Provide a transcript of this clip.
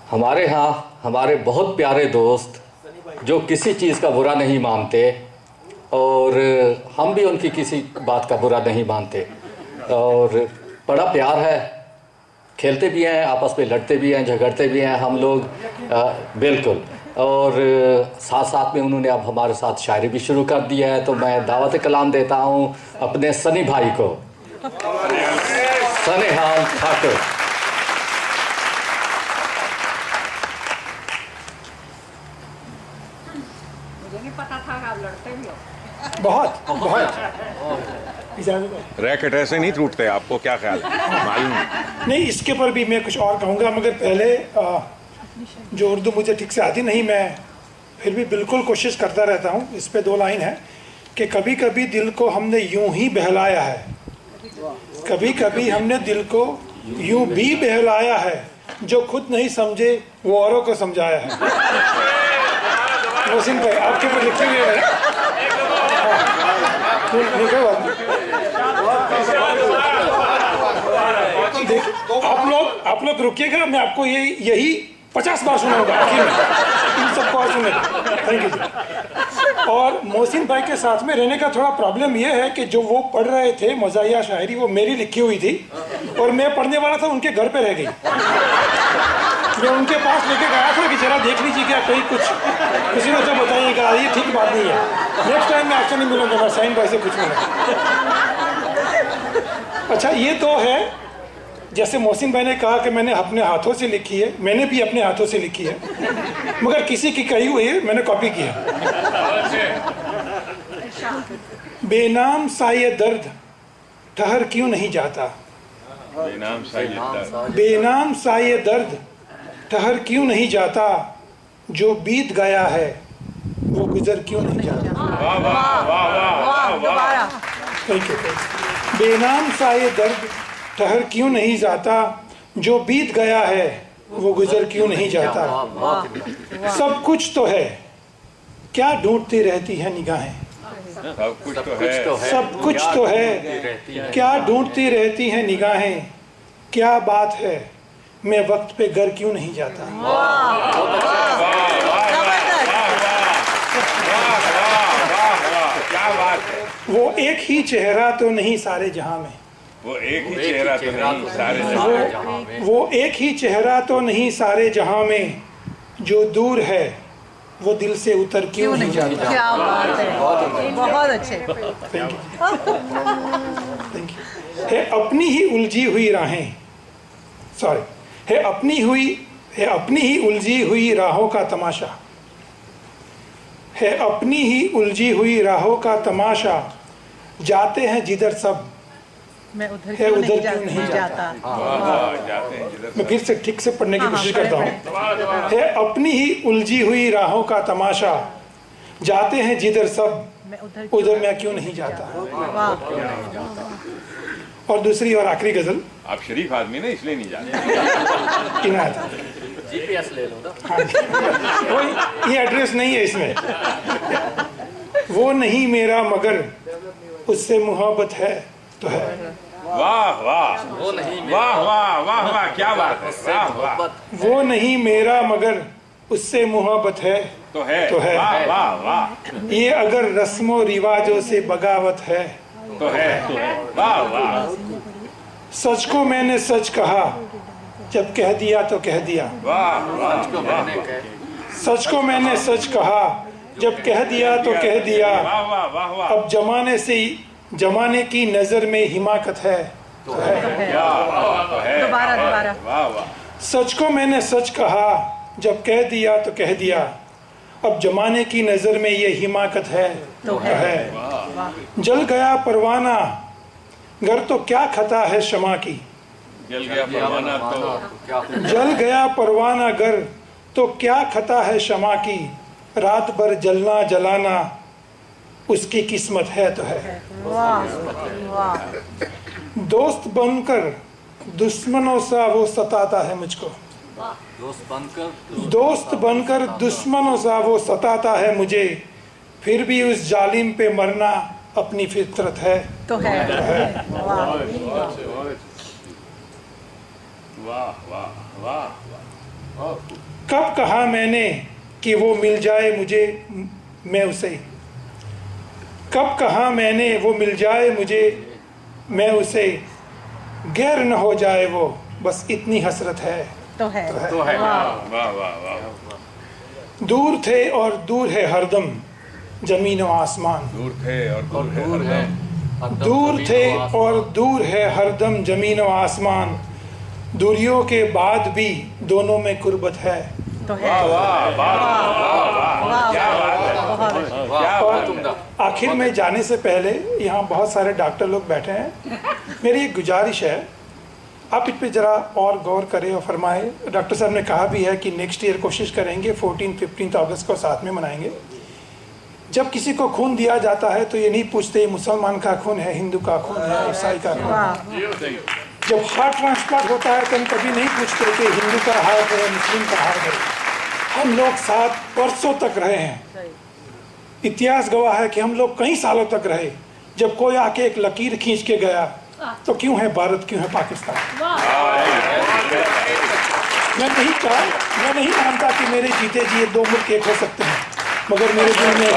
हमारे यहाँ हमारे बहुत प्यारे दोस्त जो किसी चीज़ का बुरा नहीं मानते और हम भी उनकी किसी बात का बुरा नहीं मानते और बड़ा प्यार है। खेलते भी हैं, आपस में लड़ते भी हैं, झगड़ते भी हैं हम लोग बिल्कुल। और साथ साथ में उन्होंने अब हमारे साथ शायरी भी शुरू कर दी है। तो मैं दावत कलाम देता हूँ अपने सनी भाई को, सनेहाल ठाकुर। मुझे नहीं पता था कि आप लड़ते भी हो। बहुत रैकेट ऐसे नहीं टूटते, आपको क्या ख्याल है? मालूम नहीं, इसके पर भी मैं कुछ और कहूँगा, मगर पहले जो उर्दू मुझे ठीक से आती नहीं, मैं फिर भी बिल्कुल कोशिश करता रहता हूँ। इस पे 2 लाइन है कि कभी कभी दिल को हमने यूं ही बहलाया है, कभी कभी हमने दिल को यूं भी बहलाया है, जो खुद नहीं समझे वो औरों को समझाया है। मोहसिन भाई आपके ऊपर लिखे हुए हैं। आप लोग रुकिएगा, मैं आपको यही 50 बार सुनाऊंगा आखिर में, इन सबको और सुनेगा। थैंक यू जी। और मोहसिन भाई के साथ में रहने का थोड़ा प्रॉब्लम यह है कि जो वो पढ़ रहे थे मज़ाहिया शायरी, वो मेरी लिखी हुई थी और मैं पढ़ने वाला था, उनके घर पे रह गई। मैं उनके पास लेके गया था कि जरा देख लीजिए क्या कहीं कुछ किसी ने तो बताइएगा, ये ठीक बात नहीं है। नेक्स्ट टाइम मैं आपसे नहीं मिलूंगा, मैं साइन भाई से कुछ मिलूंगा। अच्छा, ये तो है जैसे मोहसिन भाई ने कहा कि मैंने अपने हाथों से लिखी है, मैंने भी अपने हाथों से लिखी है, मगर किसी की कही हुई है मैंने कॉपी की है। बेनाम सा ये दर्द ठहर क्यों नहीं जाता, बेनाम सा ये दर्द, बेनाम सा ये दर्द ठहर क्यों नहीं जाता, जो बीत गया है वो गुजर क्यों नहीं जाता। वाह वाह वाह वाह वाह। Thank you. बेनाम सा ये दर्द ठहर क्यों नहीं जाता, जो बीत गया है वो गुजर क्यों नहीं जाता। सब कुछ तो है, क्या ढूंढती रहती है निगाहें, सब कुछ तो है, सब कुछ तो है, क्या ढूंढती रहती हैं निगाहें, क्या बात है मैं वक्त पे घर क्यों नहीं जाता। क्या बात है। वो एक ही चेहरा तो नहीं सारे जहां में, वो एक ही चेहरा तो नहीं सारे जहां में, वो एक ही चेहरा तो नहीं सारे जहां में, जो दूर है वो दिल से उतर क्यों नहीं जाता। क्या बात है, बहुत अच्छे। Thank you. है अपनी ही उलझी हुई राहें, सॉरी, है अपनी ही उलझी हुई राहों का तमाशा, है अपनी ही उलझी हुई राहों का तमाशा, जाते हैं जिधर सब मैं उधर है क्यों उधर क्यों नहीं जाता। जाते हैं जिधर। मैं फिर से ठीक से पढ़ने की कोशिश करता हूँ। है अपनी ही उलझी हुई राहों का तमाशा, जाते हैं जिधर सब उधर मैं क्यों नहीं जाता। और दूसरी और आखिरी गजल, आप शरीफ आदमी ना इसलिए नहीं जाते। इनायत, GPS ले लो ना। वो ये एड्रेस नहीं है इसमें। वो नहीं मेरा मगर उससे मोहब्बत है तो है। वाह वाह वो नहीं वाह वाह वाह वाह, क्या बात है। वाह वाह, वो नहीं मेरा मगर उससे मोहब्बत है तो है, तो है। वाह वाह वाह, ये अगर रस्मों रिवाजों से बगावत है तो है, वाह वाह, सच को मैंने सच कहा जब कह दिया तो कह दिया। वाह वाह, सच को मैंने सच कहा जब कह दिया तो कह दिया। वाह वाह वाह वाह, अब जमाने की नजर में हिमाकत है तो है। तो है, दोबारा। वाह वाह, सच को मैंने सच कहा जब कह दिया तो कह दिया। अब जमाने की नजर में ये हिमाकत है तो है। जल गया परवाना घर तो क्या खता है शमा की, जल गया परवाना तो, जल गया परवाना घर तो क्या खता है शमा की। रात भर जलना जलाना उसकी किस्मत है तो है। दोस्त बनकर दुश्मनों सा वो सताता है मुझको, दोस्त बनकर दुश्मनों सा वो सताता है मुझे। फिर भी उस जालिम पे मरना अपनी फितरत है तो है। वाह वाह वाह वाह, कब कहा मैंने कि वो मिल जाए मुझे, मैं उसे, कब कहा मैंने वो मिल जाए मुझे, मैं उसे, गैर न हो जाए वो, बस इतनी हसरत है तो है। वाह वाह वाह। दूर थे और दूर है हरदम जमीन व आसमान, दूर थे और दूर है हरदम। दूर थे और दूर है हरदम जमीन व आसमान, दूरियों के बाद भी दोनों में कुर्बत है तो है। वाह वाह वाह वाह, क्या बात है, बहुत क्या बात है। आखिर में जाने से पहले यहाँ बहुत सारे डॉक्टर लोग बैठे हैं, मेरी एक गुजारिश है, आप इस पे ज़रा और गौर करें और फरमाएं। डॉक्टर साहब ने कहा भी है कि नेक्स्ट ईयर कोशिश करेंगे 14-15 अगस्त को साथ में मनाएंगे। जब किसी को खून दिया जाता है तो ये नहीं पूछते ये मुसलमान का खून है, हिंदू का खून है, ईसाई का खून है। जब हार्ट ट्रांसप्लांट होता है तो हम कभी नहीं पूछते कि हिंदू का हार्ट है, मुस्लिम का हार्ट है। हम लोग साथ वर्षों तक रहे हैं, इतिहास गवाह है कि हम लोग कई सालों तक रहे। जब कोई आके एक लकीर खींच के गया तो क्यों है भारत, क्यों है पाकिस्तान? मैं नहीं मानता कि मेरे जीते जी ये दो मुल्क एक हो सकते हैं, मगर मेरे दिल में एक